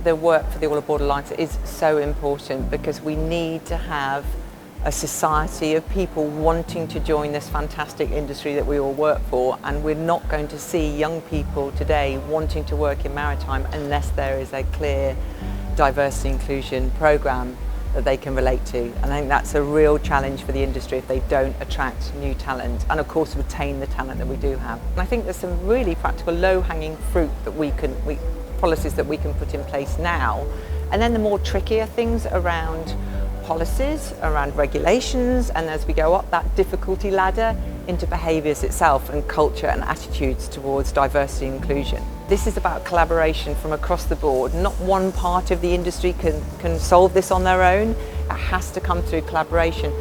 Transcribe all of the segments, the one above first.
the work for the All Aboard Alliance is so important because we need to have a society of people wanting to join this fantastic industry that we all work for, and we're not going to see young people today wanting to work in maritime unless there is a clear diversity inclusion programme that they can relate to. And I think that's a real challenge for the industry if they don't attract new talent and of course retain the talent that we do have. And I think there's some really practical low-hanging fruit that policies that we can put in place now, and then the more trickier things around policies, around regulations, and as we go up that difficulty ladder into behaviours itself and culture and attitudes towards diversity and inclusion. This is about collaboration from across the board. Not one part of the industry can solve this on their own. It has to come through collaboration.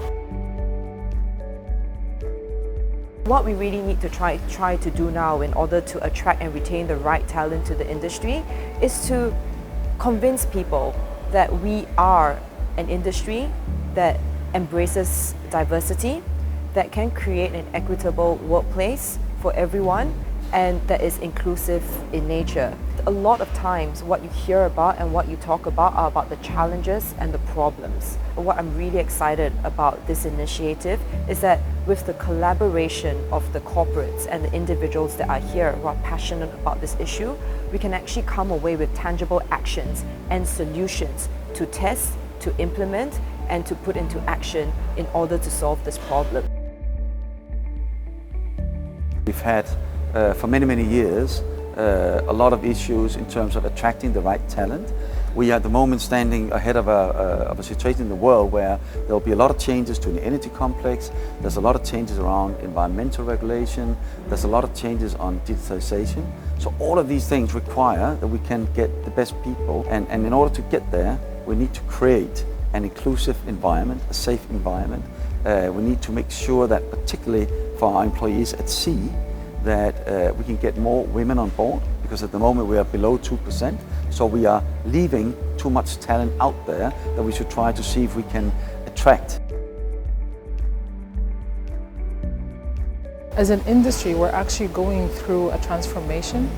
What we really need to try to do now in order to attract and retain the right talent to the industry is to convince people that we are an industry that embraces diversity, that can create an equitable workplace for everyone, and that is inclusive in nature. A lot of times what you hear about and what you talk about are about the challenges and the problems. What I'm really excited about this initiative is that with the collaboration of the corporates and the individuals that are here who are passionate about this issue, we can actually come away with tangible actions and solutions to test, to implement, and to put into action in order to solve this problem. We've had for many years a lot of issues in terms of attracting the right talent. We are at the moment standing ahead of a situation in the world where there will be a lot of changes to the energy complex. There's a lot of changes around environmental regulation. There's a lot of changes on digitalization. So all of these things require that we can get the best people, and in order to get there we need to create an inclusive environment, a safe environment. We need to make sure that, particularly for our employees at sea, that we can get more women on board, because at the moment we are below 2%. So we are leaving too much talent out there that we should try to see if we can attract. As an industry, we're actually going through a transformation.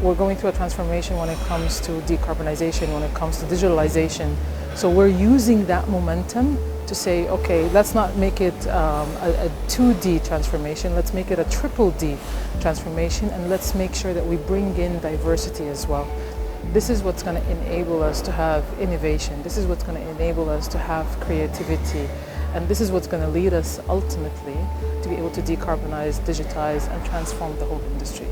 We're going through a transformation when it comes to decarbonization, when it comes to digitalization. So we're using that momentum to say, okay, let's not make it a 2D transformation, let's make it a triple D transformation, and let's make sure that we bring in diversity as well. This is what's going to enable us to have innovation. This is what's going to enable us to have creativity. And this is what's going to lead us ultimately to be able to decarbonize, digitize, and transform the whole industry.